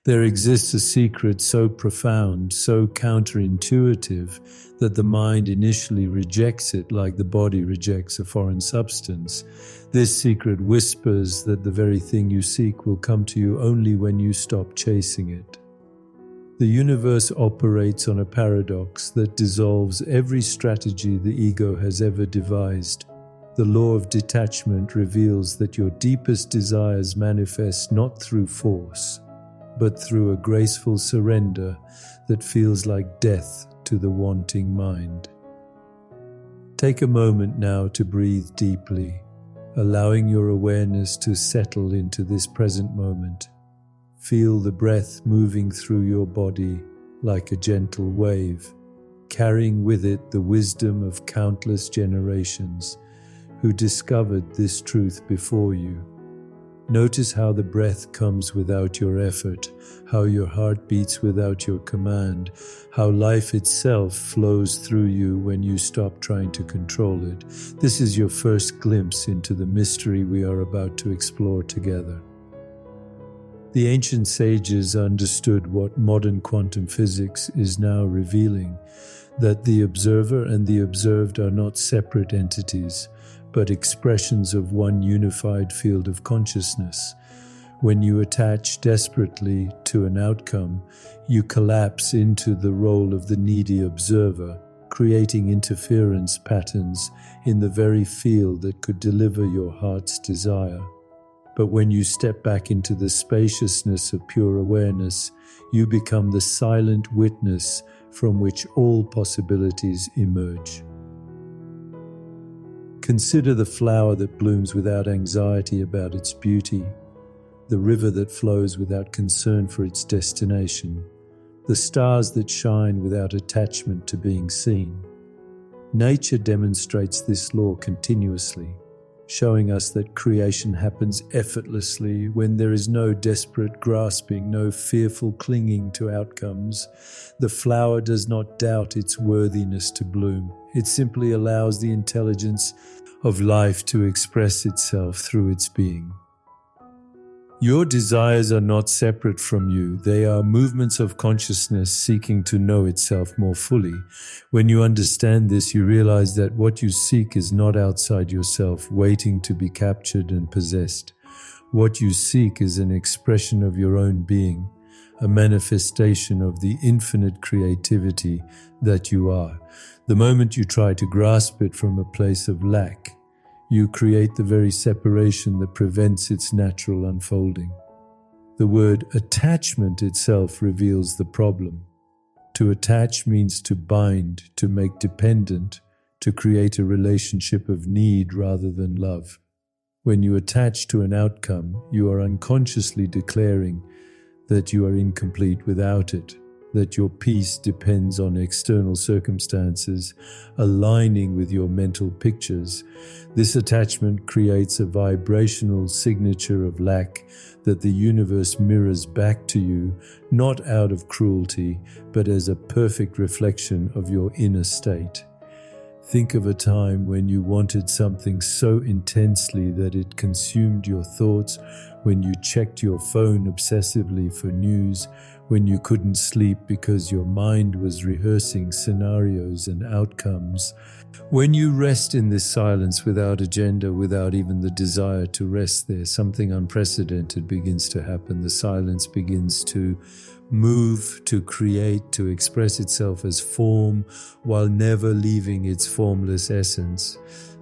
There exists a secret so profound, so counterintuitive, that the mind initially rejects it like the body rejects a foreign substance. This secret whispers that the very thing you seek will come to you only when you stop chasing it. The universe operates on a paradox that dissolves every strategy the ego has ever devised. The law of detachment reveals that your deepest desires manifest not through force, but through a graceful surrender that feels like death to the wanting mind. Take a moment now to breathe deeply, allowing your awareness to settle into this present moment. Feel the breath moving through your body like a gentle wave, carrying with it the wisdom of countless generations who discovered this truth before you. Notice how the breath comes without your effort, how your heart beats without your command, how life itself flows through you when you stop trying to control it. This is your first glimpse into the mystery we are about to explore together. The ancient sages understood what modern quantum physics is now revealing, that the observer and the observed are not separate entities, but expressions of one unified field of consciousness. When you attach desperately to an outcome, you collapse into the role of the needy observer, creating interference patterns in the very field that could deliver your heart's desire. But when you step back into the spaciousness of pure awareness, you become the silent witness from which all possibilities emerge. Consider the flower that blooms without anxiety about its beauty, the river that flows without concern for its destination, the stars that shine without attachment to being seen. Nature demonstrates this law continuously, showing us that creation happens effortlessly when there is no desperate grasping, no fearful clinging to outcomes. The flower does not doubt its worthiness to bloom. It simply allows the intelligence of life to express itself through its being. Your desires are not separate from you. They are movements of consciousness seeking to know itself more fully. When you understand this, you realize that what you seek is not outside yourself, waiting to be captured and possessed. What you seek is an expression of your own being, a manifestation of the infinite creativity that you are. The moment you try to grasp it from a place of lack, you create the very separation that prevents its natural unfolding. The word attachment itself reveals the problem. To attach means to bind, to make dependent, to create a relationship of need rather than love. When you attach to an outcome, you are unconsciously declaring that you are incomplete without it, that your peace depends on external circumstances aligning with your mental pictures. This attachment creates a vibrational signature of lack that the universe mirrors back to you, not out of cruelty, but as a perfect reflection of your inner state. Think of a time when you wanted something so intensely that it consumed your thoughts, when you checked your phone obsessively for news, when you couldn't sleep because your mind was rehearsing scenarios and outcomes. When you rest in this silence without agenda, without even the desire to rest there, something unprecedented begins to happen. The silence begins to move, to create, to express itself as form while never leaving its formless essence.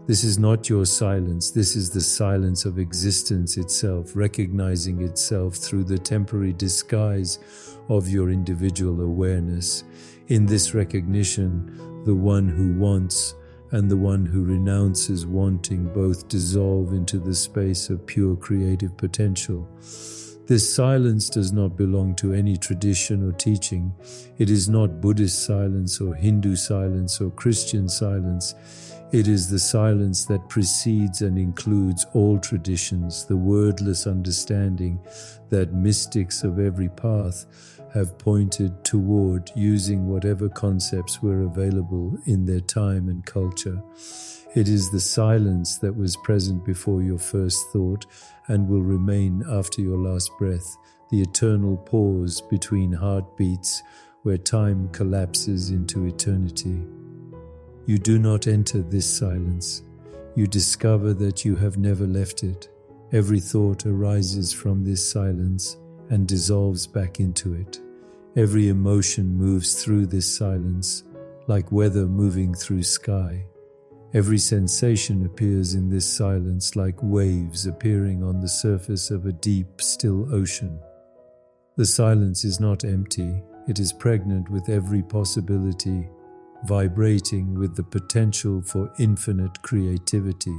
This is not your silence. This is the silence of existence itself, recognizing itself through the temporary disguise of your individual awareness. In this recognition, the one who wants and the one who renounces wanting both dissolve into the space of pure creative potential. This silence does not belong to any tradition or teaching. It is not Buddhist silence or Hindu silence or Christian silence. It is the silence that precedes and includes all traditions, the wordless understanding that mystics of every path have pointed toward, using whatever concepts were available in their time and culture. It is the silence that was present before your first thought and will remain after your last breath, the eternal pause between heartbeats where time collapses into eternity. You do not enter this silence. You discover that you have never left it. Every thought arises from this silence and dissolves back into it. Every emotion moves through this silence, like weather moving through sky. Every sensation appears in this silence like waves appearing on the surface of a deep, still ocean. The silence is not empty. It is pregnant with every possibility, vibrating with the potential for infinite creativity.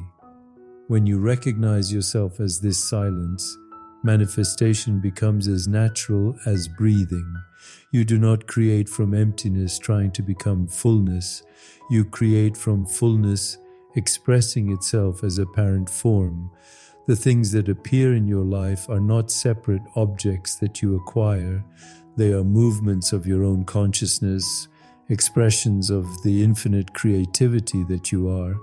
When you recognize yourself as this silence, manifestation becomes as natural as breathing. You do not create from emptiness trying to become fullness. You create from fullness expressing itself as apparent form. The things that appear in your life are not separate objects that you acquire. They are movements of your own consciousness, expressions of the infinite creativity that you are.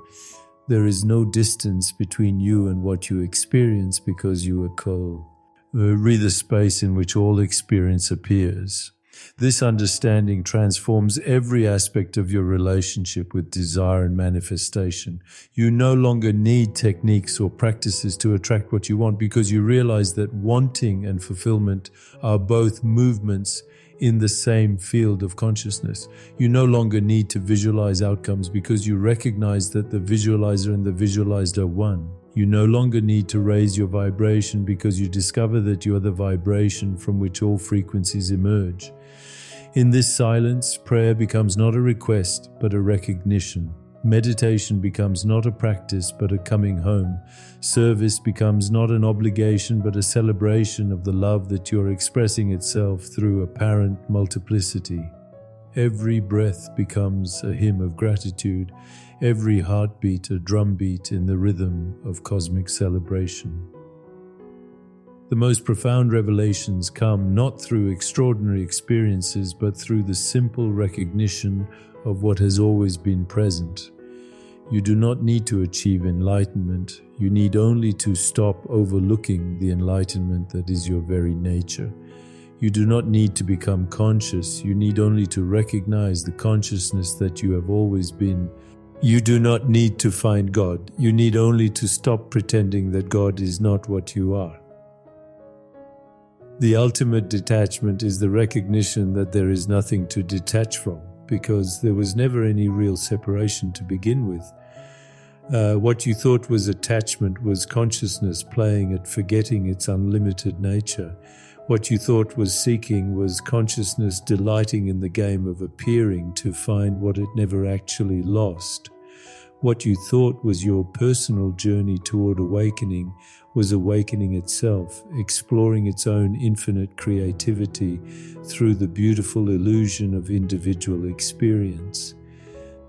There is no distance between you and what you experience because you are re the space in which all experience appears. This understanding transforms every aspect of your relationship with desire and manifestation. You no longer need techniques or practices to attract what you want because you realize that wanting and fulfillment are both movements in the same field of consciousness. You no longer need to visualize outcomes because you recognize that the visualizer and the visualized are one. You no longer need to raise your vibration because you discover that you are the vibration from which all frequencies emerge. In this silence, prayer becomes not a request, but a recognition. Meditation becomes not a practice, but a coming home. Service becomes not an obligation, but a celebration of the love that you're expressing itself through apparent multiplicity. Every breath becomes a hymn of gratitude, every heartbeat a drumbeat in the rhythm of cosmic celebration. The most profound revelations come not through extraordinary experiences, but through the simple recognition of what has always been present. You do not need to achieve enlightenment. You need only to stop overlooking the enlightenment that is your very nature. You do not need to become conscious. You need only to recognize the consciousness that you have always been. You do not need to find God. You need only to stop pretending that God is not what you are. The ultimate detachment is the recognition that there is nothing to detach from, because there was never any real separation to begin with. What you thought was attachment was consciousness playing at forgetting its unlimited nature. What you thought was seeking was consciousness delighting in the game of appearing to find what it never actually lost. What you thought was your personal journey toward awakening was awakening itself, exploring its own infinite creativity through the beautiful illusion of individual experience.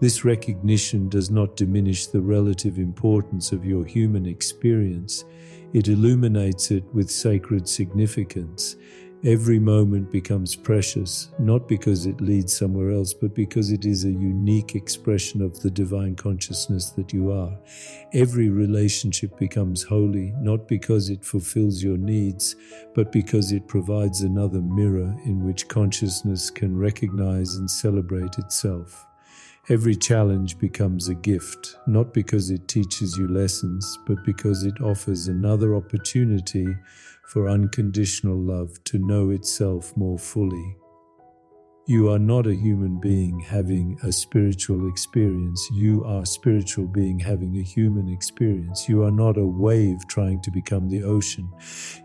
This recognition does not diminish the relative importance of your human experience. It illuminates it with sacred significance. Every moment becomes precious, not because it leads somewhere else, but because it is a unique expression of the divine consciousness that you are. Every relationship becomes holy, not because it fulfills your needs, but because it provides another mirror in which consciousness can recognize and celebrate itself. Every challenge becomes a gift, not because it teaches you lessons, but because it offers another opportunity for unconditional love to know itself more fully. You are not a human being having a spiritual experience. You are a spiritual being having a human experience. You are not a wave trying to become the ocean.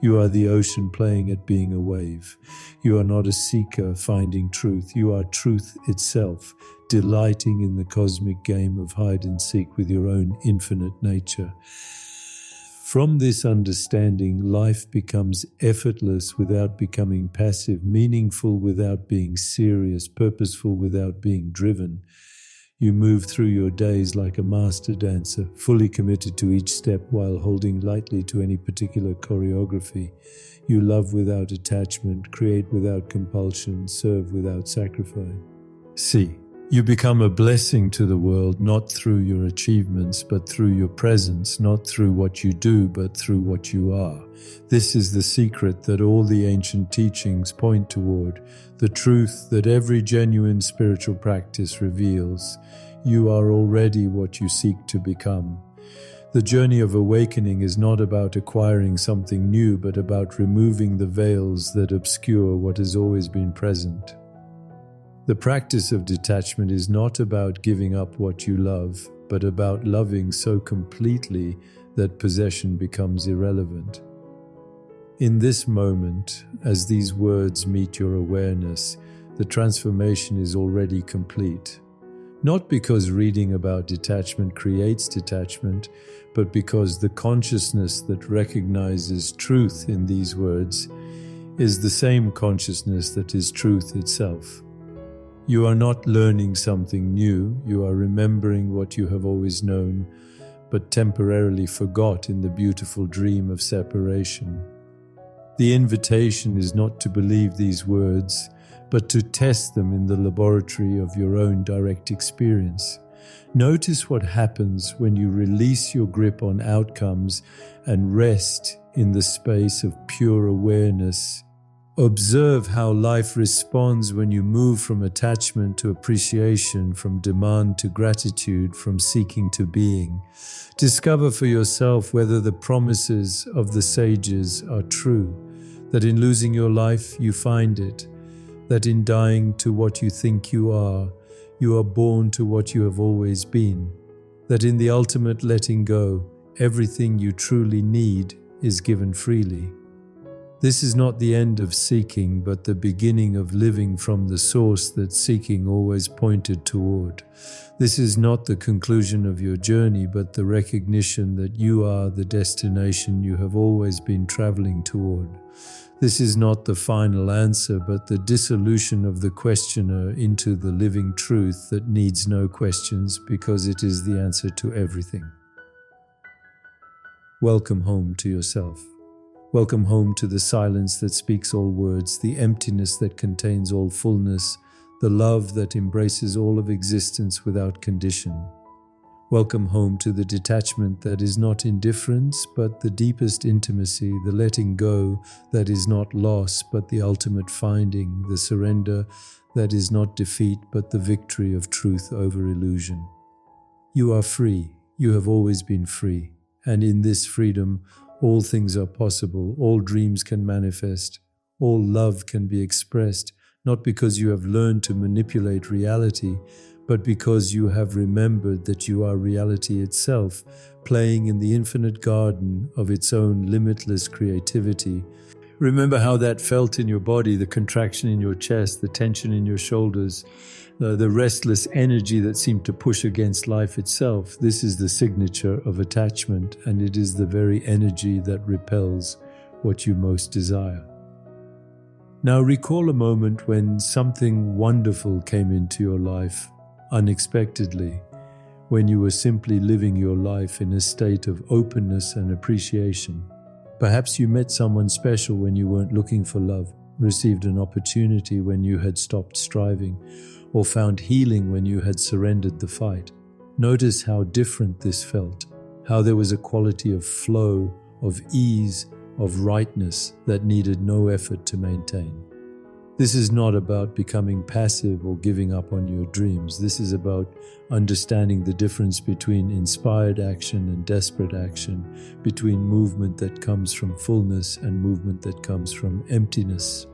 You are the ocean playing at being a wave. You are not a seeker finding truth. You are truth itself, delighting in the cosmic game of hide and seek with your own infinite nature. From this understanding, life becomes effortless without becoming passive, meaningful without being serious, purposeful without being driven. You move through your days like a master dancer, fully committed to each step while holding lightly to any particular choreography. You love without attachment, create without compulsion, serve without sacrifice. See, You become a blessing to the world, not through your achievements, but through your presence, not through what you do, but through what you are. This is the secret that all the ancient teachings point toward, the truth that every genuine spiritual practice reveals. You are already what you seek to become. The journey of awakening is not about acquiring something new, but about removing the veils that obscure what has always been present. The practice of detachment is not about giving up what you love, but about loving so completely that possession becomes irrelevant. In this moment, as these words meet your awareness, the transformation is already complete. Not because reading about detachment creates detachment, but because the consciousness that recognizes truth in these words is the same consciousness that is truth itself. You are not learning something new, you are remembering what you have always known, but temporarily forgot in the beautiful dream of separation. The invitation is not to believe these words, but to test them in the laboratory of your own direct experience. Notice what happens when you release your grip on outcomes and rest in the space of pure awareness. Observe how life responds when you move from attachment to appreciation, from demand to gratitude, from seeking to being. Discover for yourself whether the promises of the sages are true, that in losing your life you find it, that in dying to what you think you are born to what you have always been, that in the ultimate letting go, everything you truly need is given freely. This is not the end of seeking, but the beginning of living from the source that seeking always pointed toward. This is not the conclusion of your journey, but the recognition that you are the destination you have always been traveling toward. This is not the final answer, but the dissolution of the questioner into the living truth that needs no questions because it is the answer to everything. Welcome home to yourself. Welcome home to the silence that speaks all words, the emptiness that contains all fullness, the love that embraces all of existence without condition. Welcome home to the detachment that is not indifference, but the deepest intimacy, the letting go that is not loss, but the ultimate finding, the surrender that is not defeat, but the victory of truth over illusion. You are free. You have always been free. And in this freedom, all things are possible, all dreams can manifest, all love can be expressed, not because you have learned to manipulate reality, but because you have remembered that you are reality itself, playing in the infinite garden of its own limitless creativity. Remember how that felt in your body, the contraction in your chest, the tension in your shoulders, the restless energy that seemed to push against life itself. This is the signature of attachment, and it is the very energy that repels what you most desire. Now recall a moment when something wonderful came into your life, unexpectedly, when you were simply living your life in a state of openness and appreciation. Perhaps you met someone special when you weren't looking for love, received an opportunity when you had stopped striving, or found healing when you had surrendered the fight. Notice how different this felt, how there was a quality of flow, of ease, of rightness that needed no effort to maintain. This is not about becoming passive or giving up on your dreams. This is about understanding the difference between inspired action and desperate action, between movement that comes from fullness and movement that comes from emptiness.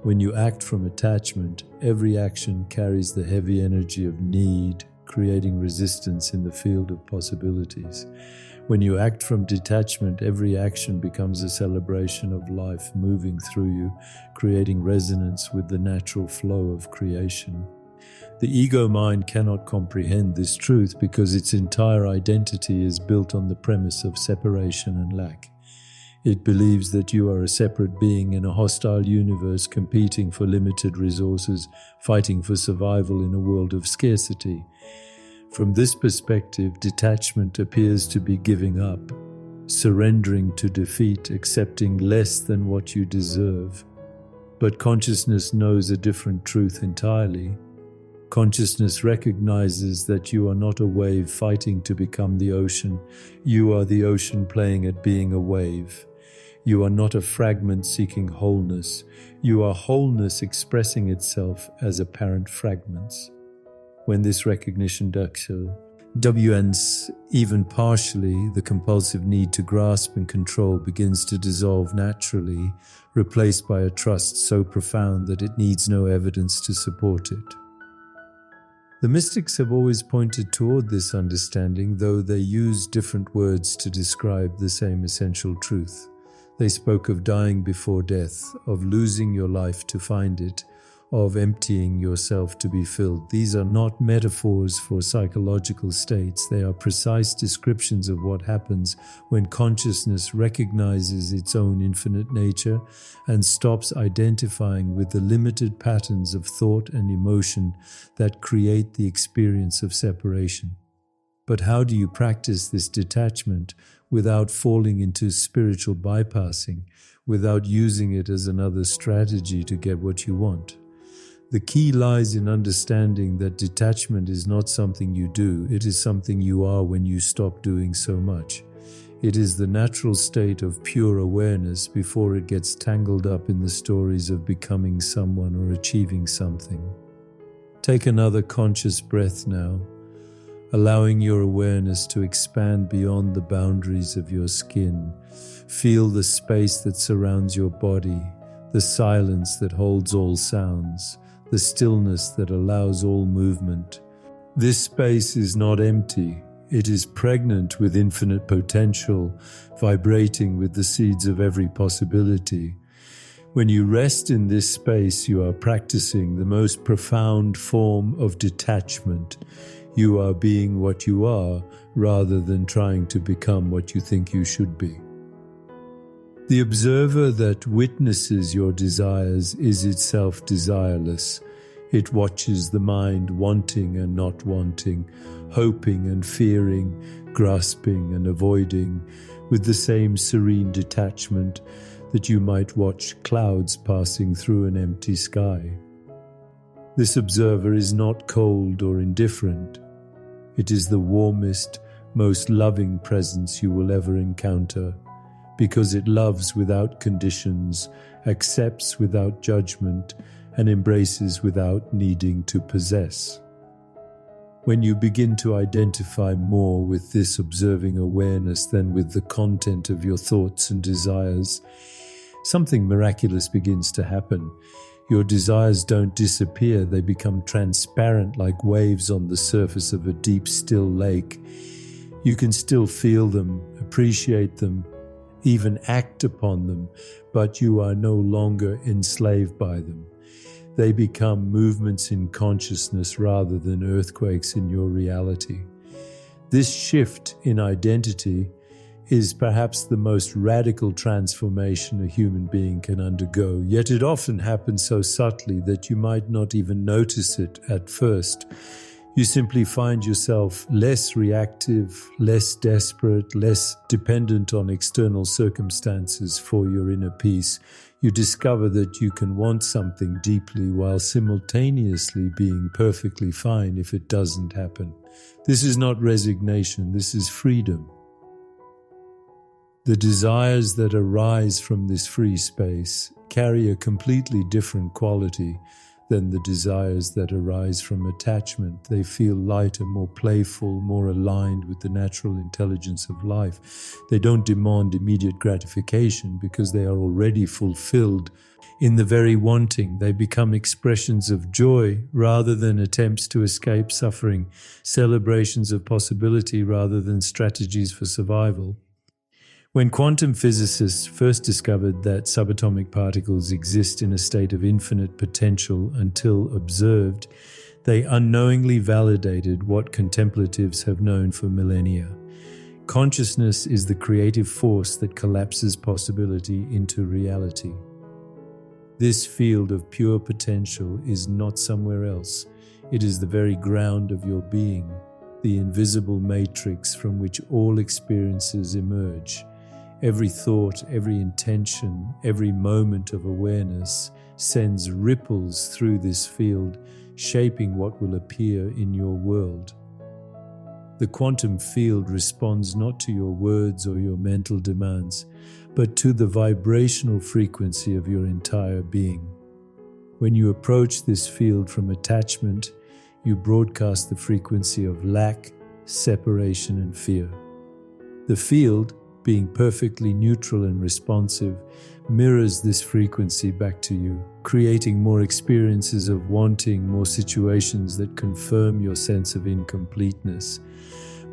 When you act from attachment, every action carries the heavy energy of need, creating resistance in the field of possibilities. When you act from detachment, every action becomes a celebration of life moving through you, creating resonance with the natural flow of creation. The ego mind cannot comprehend this truth because its entire identity is built on the premise of separation and lack. It believes that you are a separate being in a hostile universe competing for limited resources, fighting for survival in a world of scarcity. From this perspective, detachment appears to be giving up, surrendering to defeat, accepting less than what you deserve. But consciousness knows a different truth entirely. Consciousness recognizes that you are not a wave fighting to become the ocean. You are the ocean playing at being a wave. You are not a fragment seeking wholeness. You are wholeness expressing itself as apparent fragments. When this recognition does so, ends even partially, the compulsive need to grasp and control begins to dissolve naturally, replaced by a trust so profound that it needs no evidence to support it. The mystics have always pointed toward this understanding, though they use different words to describe the same essential truth. They spoke of dying before death, of losing your life to find it, of emptying yourself to be filled. These are not metaphors for psychological states. They are precise descriptions of what happens when consciousness recognizes its own infinite nature and stops identifying with the limited patterns of thought and emotion that create the experience of separation. But how do you practice this detachment without falling into spiritual bypassing, without using it as another strategy to get what you want? The key lies in understanding that detachment is not something you do, it is something you are when you stop doing so much. It is the natural state of pure awareness before it gets tangled up in the stories of becoming someone or achieving something. Take another conscious breath now, allowing your awareness to expand beyond the boundaries of your skin. Feel the space that surrounds your body, the silence that holds all sounds, the stillness that allows all movement. This space is not empty. It is pregnant with infinite potential, vibrating with the seeds of every possibility. When you rest in this space, you are practicing the most profound form of detachment. You are being what you are, rather than trying to become what you think you should be. The observer that witnesses your desires is itself desireless. It watches the mind wanting and not wanting, hoping and fearing, grasping and avoiding, with the same serene detachment that you might watch clouds passing through an empty sky. This observer is not cold or indifferent. It is the warmest, most loving presence you will ever encounter, because it loves without conditions, accepts without judgment, and embraces without needing to possess. When you begin to identify more with this observing awareness than with the content of your thoughts and desires, something miraculous begins to happen. Your desires don't disappear, they become transparent like waves on the surface of a deep, still lake. You can still feel them, appreciate them, even act upon them, but you are no longer enslaved by them. They become movements in consciousness rather than earthquakes in your reality. This shift in identity is perhaps the most radical transformation a human being can undergo, yet it often happens so subtly that you might not even notice it at first. You simply find yourself less reactive, less desperate, less dependent on external circumstances for your inner peace. You discover that you can want something deeply while simultaneously being perfectly fine if it doesn't happen. This is not resignation, this is freedom. The desires that arise from this free space carry a completely different quality than the desires that arise from attachment. They feel lighter, more playful, more aligned with the natural intelligence of life. They don't demand immediate gratification because they are already fulfilled in the very wanting. They become expressions of joy rather than attempts to escape suffering, celebrations of possibility rather than strategies for survival. When quantum physicists first discovered that subatomic particles exist in a state of infinite potential until observed, they unknowingly validated what contemplatives have known for millennia. Consciousness is the creative force that collapses possibility into reality. This field of pure potential is not somewhere else. It is the very ground of your being, the invisible matrix from which all experiences emerge. Every thought, every intention, every moment of awareness sends ripples through this field, shaping what will appear in your world. The quantum field responds not to your words or your mental demands, but to the vibrational frequency of your entire being. When you approach this field from attachment, you broadcast the frequency of lack, separation, and fear. The field, being perfectly neutral and responsive, mirrors this frequency back to you, creating more experiences of wanting, more situations that confirm your sense of incompleteness.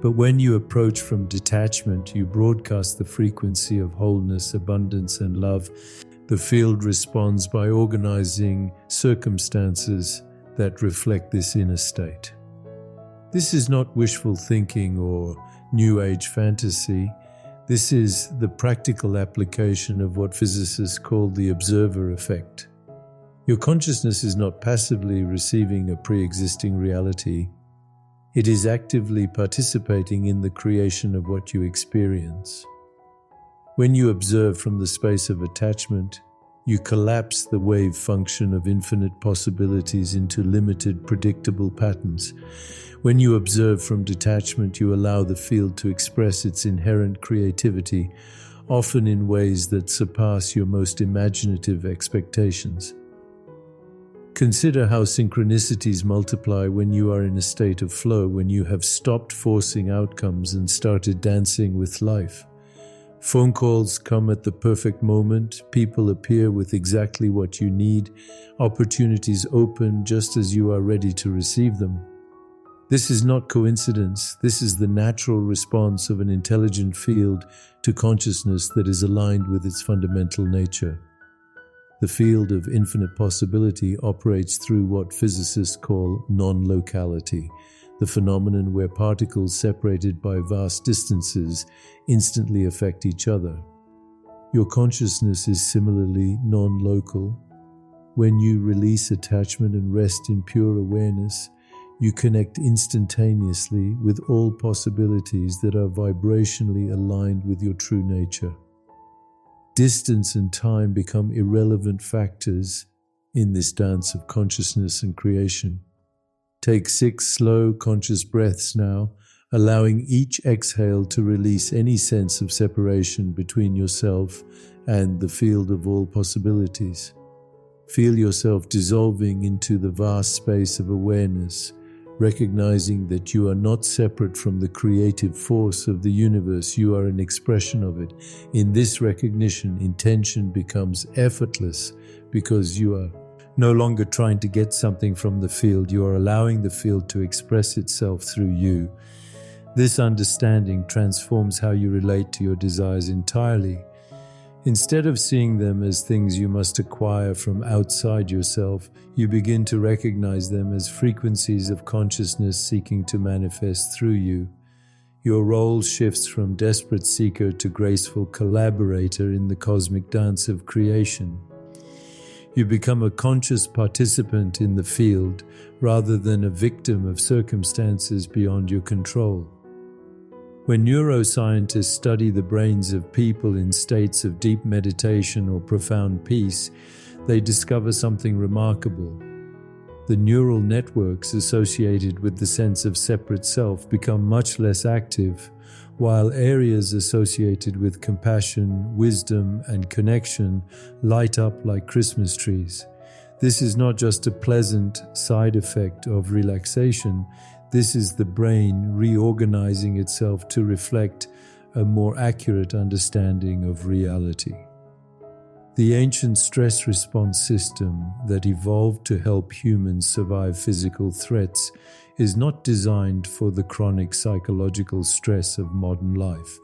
But when you approach from detachment, you broadcast the frequency of wholeness, abundance, and love. The field responds by organizing circumstances that reflect this inner state. This is not wishful thinking or New Age fantasy. This is the practical application of what physicists call the observer effect. Your consciousness is not passively receiving a pre-existing reality. It is actively participating in the creation of what you experience. When you observe from the space of attachment, you collapse the wave function of infinite possibilities into limited, predictable patterns. When you observe from detachment, you allow the field to express its inherent creativity, often in ways that surpass your most imaginative expectations. Consider how synchronicities multiply when you are in a state of flow, when you have stopped forcing outcomes and started dancing with life. Phone calls come at the perfect moment, people appear with exactly what you need, opportunities open just as you are ready to receive them. This is not coincidence, this is the natural response of an intelligent field to consciousness that is aligned with its fundamental nature. The field of infinite possibility operates through what physicists call non-locality, the phenomenon where particles separated by vast distances instantly affect each other. Your consciousness is similarly non-local. When you release attachment and rest in pure awareness, you connect instantaneously with all possibilities that are vibrationally aligned with your true nature. Distance and time become irrelevant factors in this dance of consciousness and creation. Take 6 slow, conscious breaths now, allowing each exhale to release any sense of separation between yourself and the field of all possibilities. Feel yourself dissolving into the vast space of awareness, recognizing that you are not separate from the creative force of the universe, you are an expression of it. In this recognition, intention becomes effortless because you are no longer trying to get something from the field, you are allowing the field to express itself through you. This understanding transforms how you relate to your desires entirely. Instead of seeing them as things you must acquire from outside yourself, you begin to recognize them as frequencies of consciousness seeking to manifest through you. Your role shifts from desperate seeker to graceful collaborator in the cosmic dance of creation. You become a conscious participant in the field rather than a victim of circumstances beyond your control. When neuroscientists study the brains of people in states of deep meditation or profound peace, they discover something remarkable. The neural networks associated with the sense of separate self become much less active, while areas associated with compassion, wisdom, and connection light up like Christmas trees. This is not just a pleasant side effect of relaxation. This is the brain reorganizing itself to reflect a more accurate understanding of reality. The ancient stress response system that evolved to help humans survive physical threats is not designed for the chronic psychological stress of modern life.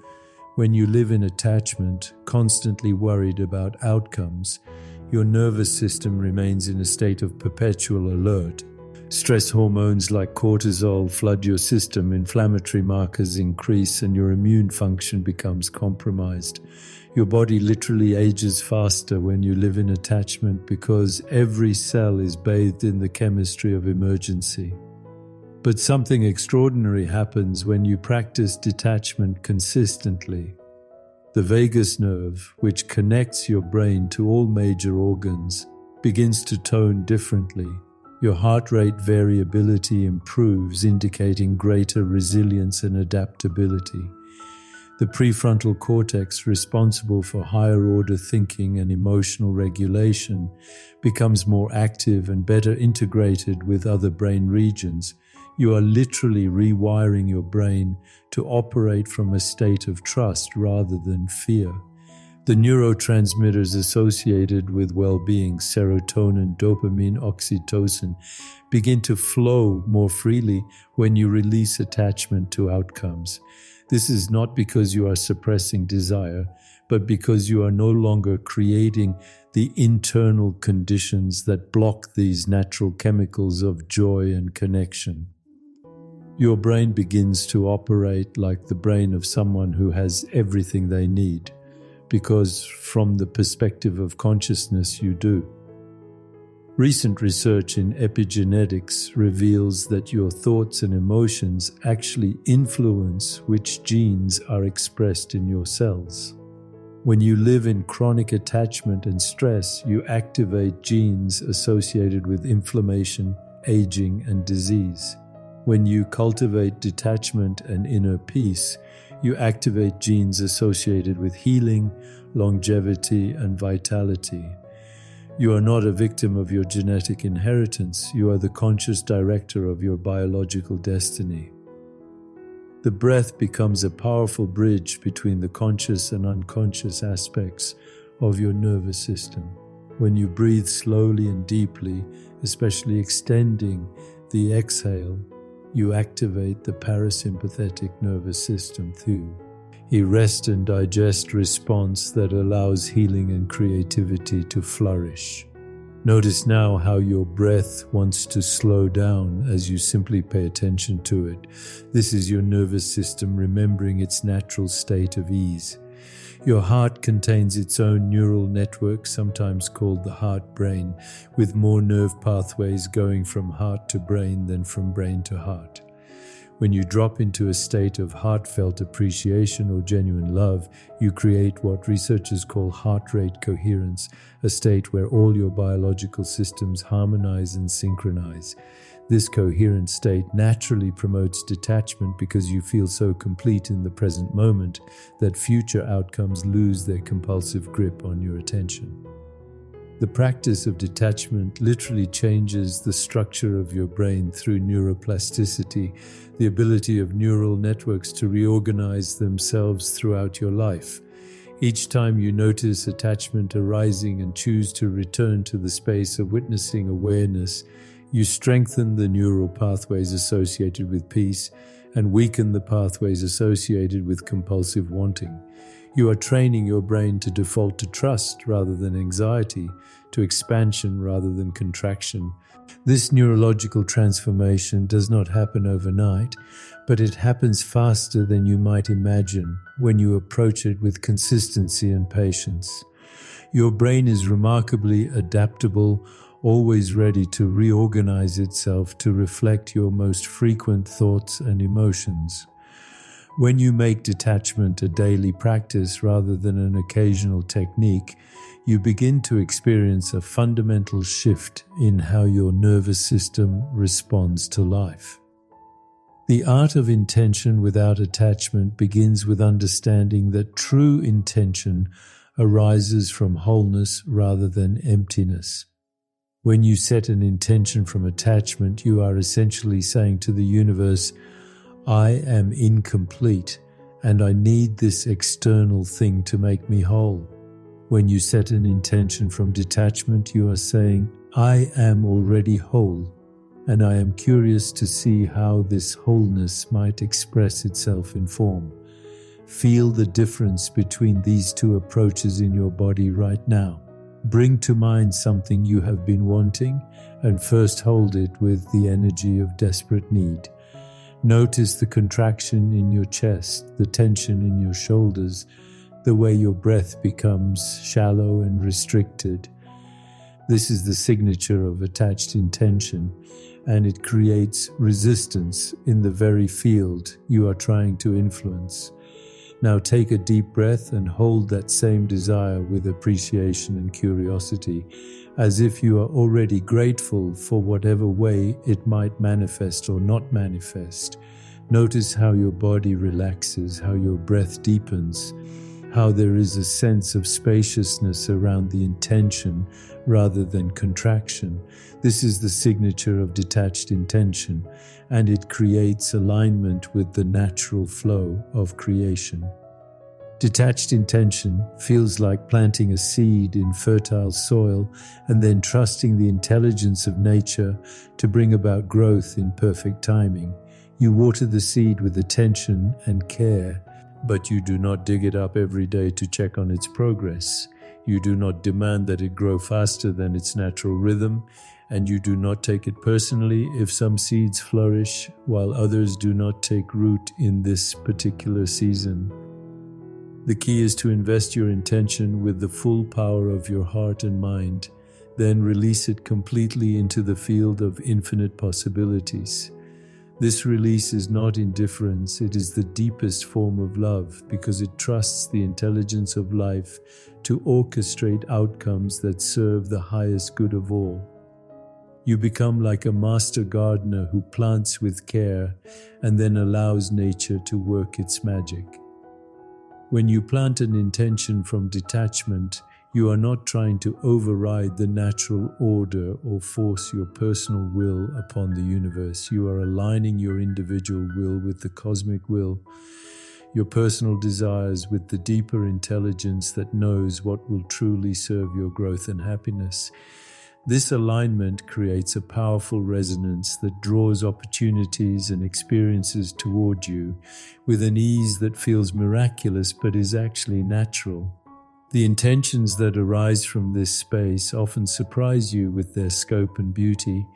When you live in attachment, constantly worried about outcomes, your nervous system remains in a state of perpetual alert. Stress hormones like cortisol flood your system, inflammatory markers increase, and your immune function becomes compromised. Your body literally ages faster when you live in attachment because every cell is bathed in the chemistry of emergency. But something extraordinary happens when you practice detachment consistently. The vagus nerve, which connects your brain to all major organs, begins to tone differently. Your heart rate variability improves, indicating greater resilience and adaptability. The prefrontal cortex, responsible for higher-order thinking and emotional regulation, becomes more active and better integrated with other brain regions. You are literally rewiring your brain to operate from a state of trust rather than fear. The neurotransmitters associated with well-being, serotonin, dopamine, oxytocin, begin to flow more freely when you release attachment to outcomes. This is not because you are suppressing desire, but because you are no longer creating the internal conditions that block these natural chemicals of joy and connection. Your brain begins to operate like the brain of someone who has everything they need, because from the perspective of consciousness, you do. Recent research in epigenetics reveals that your thoughts and emotions actually influence which genes are expressed in your cells. When you live in chronic attachment and stress, you activate genes associated with inflammation, aging, and disease. When you cultivate detachment and inner peace, you activate genes associated with healing, longevity, and vitality. You are not a victim of your genetic inheritance. You are the conscious director of your biological destiny. The breath becomes a powerful bridge between the conscious and unconscious aspects of your nervous system. When you breathe slowly and deeply, especially extending the exhale, you activate the parasympathetic nervous system through a rest and digest response that allows healing and creativity to flourish. Notice now how your breath wants to slow down as you simply pay attention to it. This is your nervous system remembering its natural state of ease. Your heart contains its own neural network, sometimes called the heart-brain, with more nerve pathways going from heart to brain than from brain to heart. When you drop into a state of heartfelt appreciation or genuine love, you create what researchers call heart rate coherence, a state where all your biological systems harmonize and synchronize. This coherent state naturally promotes detachment because you feel so complete in the present moment that future outcomes lose their compulsive grip on your attention. The practice of detachment literally changes the structure of your brain through neuroplasticity, the ability of neural networks to reorganize themselves throughout your life. Each time you notice attachment arising and choose to return to the space of witnessing awareness, you strengthen the neural pathways associated with peace and weaken the pathways associated with compulsive wanting. You are training your brain to default to trust rather than anxiety, to expansion rather than contraction. This neurological transformation does not happen overnight, but it happens faster than you might imagine when you approach it with consistency and patience. Your brain is remarkably adaptable, always ready to reorganize itself to reflect your most frequent thoughts and emotions. When you make detachment a daily practice rather than an occasional technique, you begin to experience a fundamental shift in how your nervous system responds to life. The art of intention without attachment begins with understanding that true intention arises from wholeness rather than emptiness. When you set an intention from attachment, you are essentially saying to the universe, I am incomplete, and I need this external thing to make me whole. When you set an intention from detachment, you are saying, I am already whole, and I am curious to see how this wholeness might express itself in form. Feel the difference between these two approaches in your body right now. Bring to mind something you have been wanting, and first hold it with the energy of desperate need. Notice the contraction in your chest, the tension in your shoulders, the way your breath becomes shallow and restricted. This is the signature of attached intention, and it creates resistance in the very field you are trying to influence. Now take a deep breath and hold that same desire with appreciation and curiosity, as if you are already grateful for whatever way it might manifest or not manifest. Notice how your body relaxes, how your breath deepens, how there is a sense of spaciousness around the intention rather than contraction. This is the signature of detached intention, and it creates alignment with the natural flow of creation. Detached intention feels like planting a seed in fertile soil and then trusting the intelligence of nature to bring about growth in perfect timing. You water the seed with attention and care, but you do not dig it up every day to check on its progress. You do not demand that it grow faster than its natural rhythm, and you do not take it personally if some seeds flourish while others do not take root in this particular season. The key is to invest your intention with the full power of your heart and mind, then release it completely into the field of infinite possibilities. This release is not indifference, it is the deepest form of love because it trusts the intelligence of life to orchestrate outcomes that serve the highest good of all. You become like a master gardener who plants with care and then allows nature to work its magic. When you plant an intention from detachment, you are not trying to override the natural order or force your personal will upon the universe. You are aligning your individual will with the cosmic will, your personal desires with the deeper intelligence that knows what will truly serve your growth and happiness. This alignment creates a powerful resonance that draws opportunities and experiences toward you with an ease that feels miraculous but is actually natural. The intentions that arise from this space often surprise you with their scope and beauty.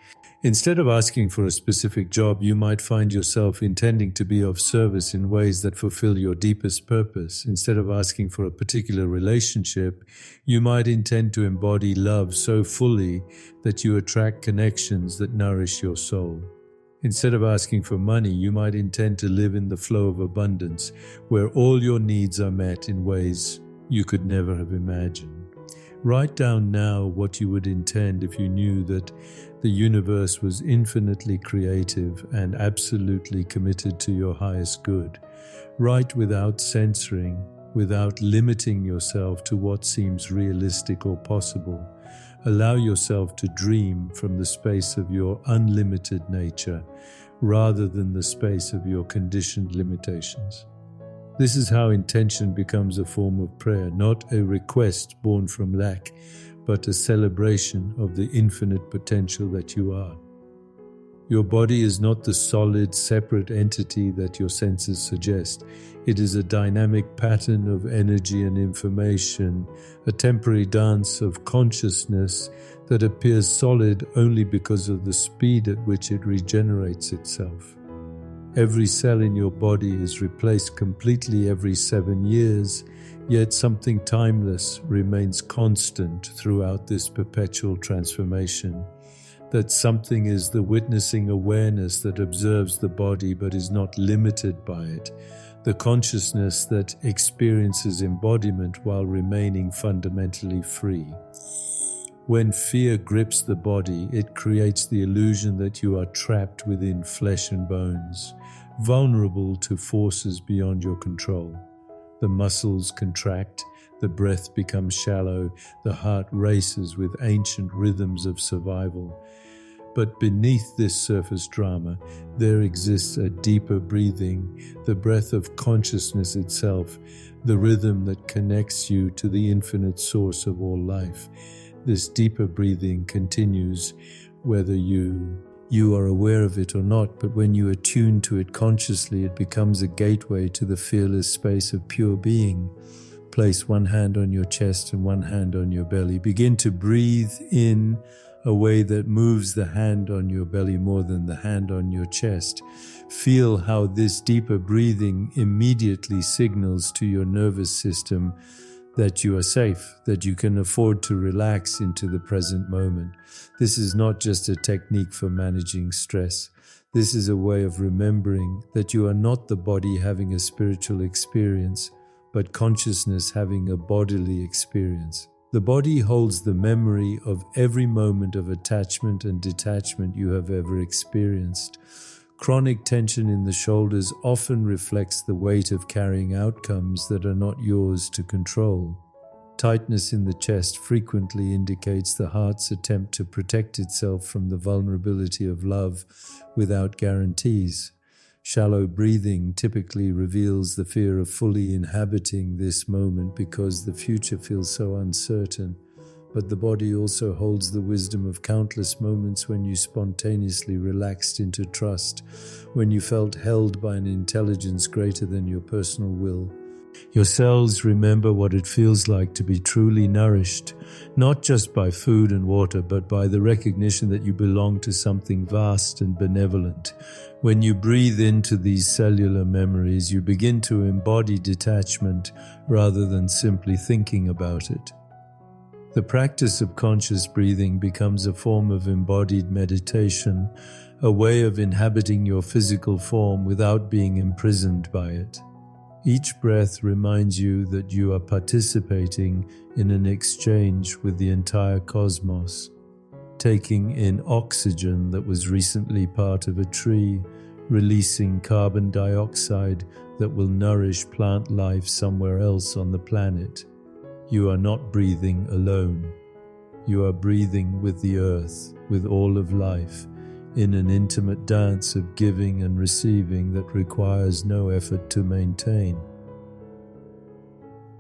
Instead of asking for a specific job, you might find yourself intending to be of service in ways that fulfill your deepest purpose. Instead of asking for a particular relationship, you might intend to embody love so fully that you attract connections that nourish your soul. Instead of asking for money, you might intend to live in the flow of abundance, where all your needs are met in ways you could never have imagined. Write down now what you would intend if you knew that the universe was infinitely creative and absolutely committed to your highest good. Write without censoring, without limiting yourself to what seems realistic or possible. Allow yourself to dream from the space of your unlimited nature rather than the space of your conditioned limitations. This is how intention becomes a form of prayer, not a request born from lack, but a celebration of the infinite potential that you are. Your body is not the solid, separate entity that your senses suggest. It is a dynamic pattern of energy and information, a temporary dance of consciousness that appears solid only because of the speed at which it regenerates itself. Every cell in your body is replaced completely every 7 years, yet something timeless remains constant throughout this perpetual transformation. That something is the witnessing awareness that observes the body but is not limited by it, the consciousness that experiences embodiment while remaining fundamentally free. When fear grips the body, it creates the illusion that you are trapped within flesh and bones, vulnerable to forces beyond your control. The muscles contract, the breath becomes shallow, the heart races with ancient rhythms of survival. But beneath this surface drama, there exists a deeper breathing, the breath of consciousness itself, the rhythm that connects you to the infinite source of all life. This deeper breathing continues whether you are aware of it or not, but when you attune to it consciously, it becomes a gateway to the fearless space of pure being. Place one hand on your chest and one hand on your belly. Begin to breathe in a way that moves the hand on your belly more than the hand on your chest. Feel how this deeper breathing immediately signals to your nervous system that you are safe, that you can afford to relax into the present moment. This is not just a technique for managing stress. This is a way of remembering that you are not the body having a spiritual experience, but consciousness having a bodily experience. The body holds the memory of every moment of attachment and detachment you have ever experienced. Chronic tension in the shoulders often reflects the weight of carrying outcomes that are not yours to control. Tightness in the chest frequently indicates the heart's attempt to protect itself from the vulnerability of love without guarantees. Shallow breathing typically reveals the fear of fully inhabiting this moment because the future feels so uncertain. But the body also holds the wisdom of countless moments when you spontaneously relaxed into trust, when you felt held by an intelligence greater than your personal will. Your cells remember what it feels like to be truly nourished, not just by food and water, but by the recognition that you belong to something vast and benevolent. When you breathe into these cellular memories, you begin to embody detachment rather than simply thinking about it. The practice of conscious breathing becomes a form of embodied meditation, a way of inhabiting your physical form without being imprisoned by it. Each breath reminds you that you are participating in an exchange with the entire cosmos, taking in oxygen that was recently part of a tree, releasing carbon dioxide that will nourish plant life somewhere else on the planet. You are not breathing alone. You are breathing with the earth, with all of life, in an intimate dance of giving and receiving that requires no effort to maintain.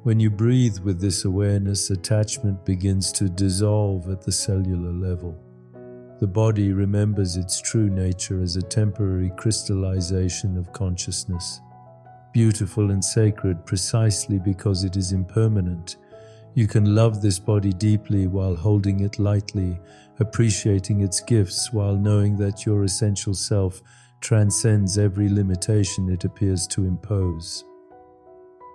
When you breathe with this awareness, attachment begins to dissolve at the cellular level. The body remembers its true nature as a temporary crystallization of consciousness, beautiful and sacred precisely because it is impermanent. You can love this body deeply while holding it lightly, appreciating its gifts while knowing that your essential self transcends every limitation it appears to impose.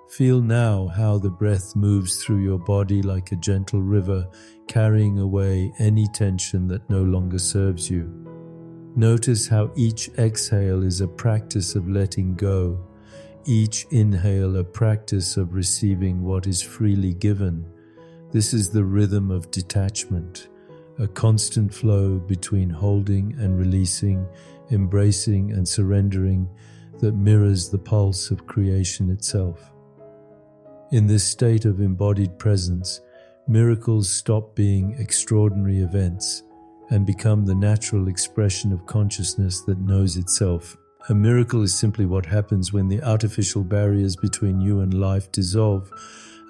Feel now how the breath moves through your body like a gentle river, carrying away any tension that no longer serves you. Notice how each exhale is a practice of letting go, each inhale a practice of receiving what is freely given. This is the rhythm of detachment, a constant flow between holding and releasing, embracing and surrendering that mirrors the pulse of creation itself. In this state of embodied presence, miracles stop being extraordinary events and become the natural expression of consciousness that knows itself. A miracle is simply what happens when the artificial barriers between you and life dissolve,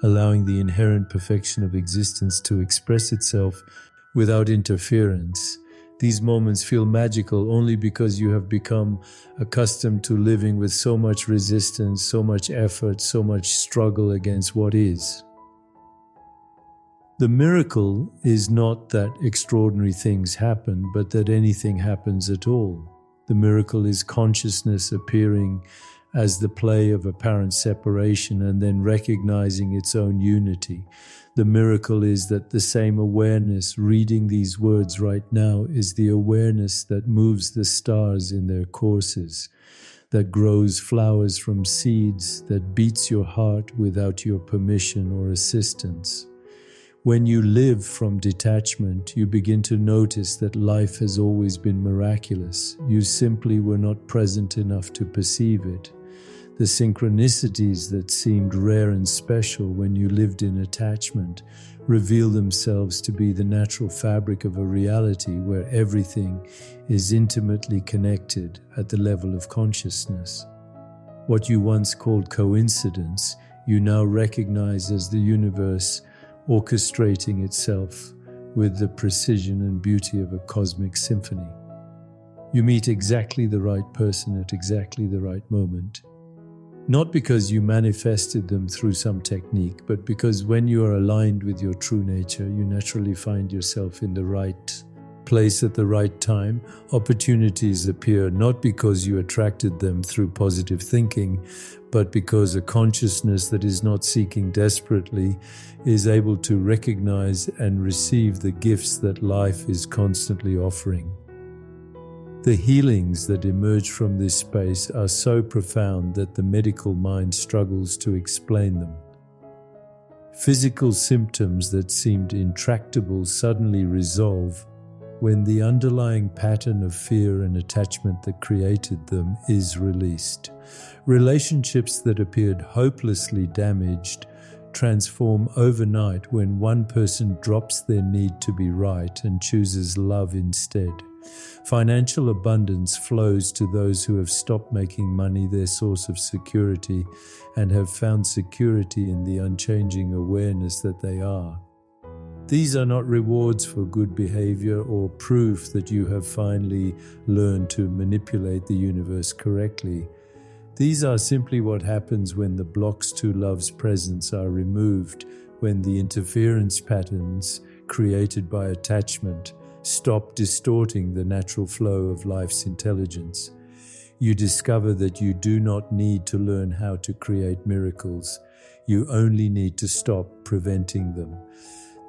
allowing the inherent perfection of existence to express itself without interference. These moments feel magical only because you have become accustomed to living with so much resistance, so much effort, so much struggle against what is. The miracle is not that extraordinary things happen, but that anything happens at all. The miracle is consciousness appearing as the play of apparent separation and then recognizing its own unity. The miracle is that the same awareness reading these words right now is the awareness that moves the stars in their courses, that grows flowers from seeds, that beats your heart without your permission or assistance. When you live from detachment, you begin to notice that life has always been miraculous. You simply were not present enough to perceive it. The synchronicities that seemed rare and special when you lived in attachment reveal themselves to be the natural fabric of a reality where everything is intimately connected at the level of consciousness. What you once called coincidence, you now recognize as the universe orchestrating itself with the precision and beauty of a cosmic symphony. You meet exactly the right person at exactly the right moment. Not because you manifested them through some technique, but because when you are aligned with your true nature, you naturally find yourself in the right place at the right time. Opportunities appear not because you attracted them through positive thinking, but because a consciousness that is not seeking desperately is able to recognize and receive the gifts that life is constantly offering. The healings that emerge from this space are so profound that the medical mind struggles to explain them. Physical symptoms that seemed intractable suddenly resolve when the underlying pattern of fear and attachment that created them is released. Relationships that appeared hopelessly damaged transform overnight when one person drops their need to be right and chooses love instead. Financial abundance flows to those who have stopped making money their source of security and have found security in the unchanging awareness that they are. These are not rewards for good behavior or proof that you have finally learned to manipulate the universe correctly. These are simply what happens when the blocks to love's presence are removed, when the interference patterns created by attachment stop distorting the natural flow of life's intelligence. You discover that you do not need to learn how to create miracles. You only need to stop preventing them.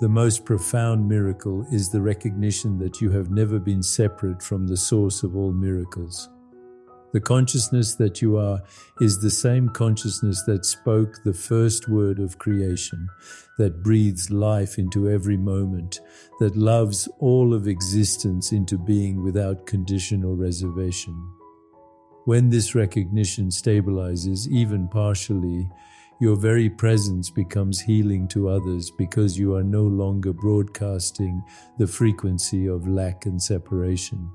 The most profound miracle is the recognition that you have never been separate from the source of all miracles. The consciousness that you are is the same consciousness that spoke the first word of creation, that breathes life into every moment, that loves all of existence into being without condition or reservation. When this recognition stabilizes, even partially, your very presence becomes healing to others because you are no longer broadcasting the frequency of lack and separation.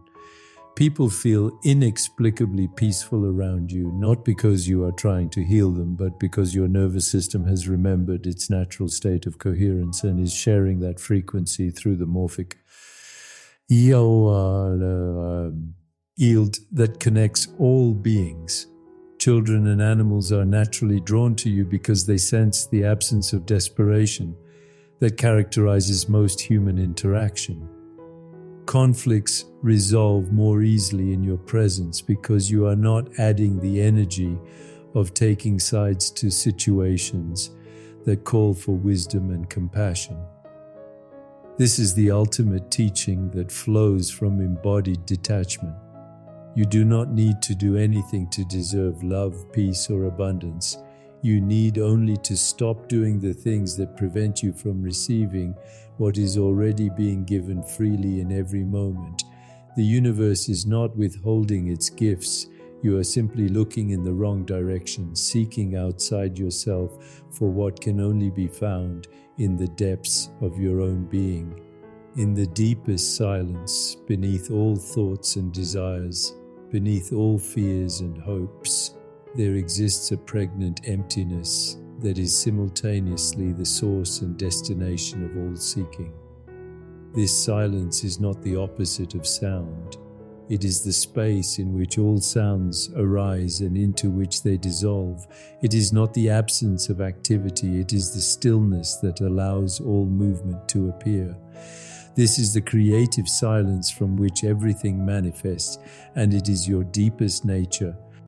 People feel inexplicably peaceful around you, not because you are trying to heal them, but because your nervous system has remembered its natural state of coherence and is sharing that frequency through the morphic yield that connects all beings. Children and animals are naturally drawn to you because they sense the absence of desperation that characterizes most human interaction. Conflicts resolve more easily in your presence because you are not adding the energy of taking sides to situations that call for wisdom and compassion. This is the ultimate teaching that flows from embodied detachment. You do not need to do anything to deserve love, peace, or abundance. You need only to stop doing the things that prevent you from receiving what is already being given freely in every moment. The universe is not withholding its gifts. You are simply looking in the wrong direction, seeking outside yourself for what can only be found in the depths of your own being. In the deepest silence, beneath all thoughts and desires, beneath all fears and hopes, there exists a pregnant emptiness that is simultaneously the source and destination of all seeking. This silence is not the opposite of sound. It is the space in which all sounds arise and into which they dissolve. It is not the absence of activity. It is the stillness that allows all movement to appear. This is the creative silence from which everything manifests, and it is your deepest nature,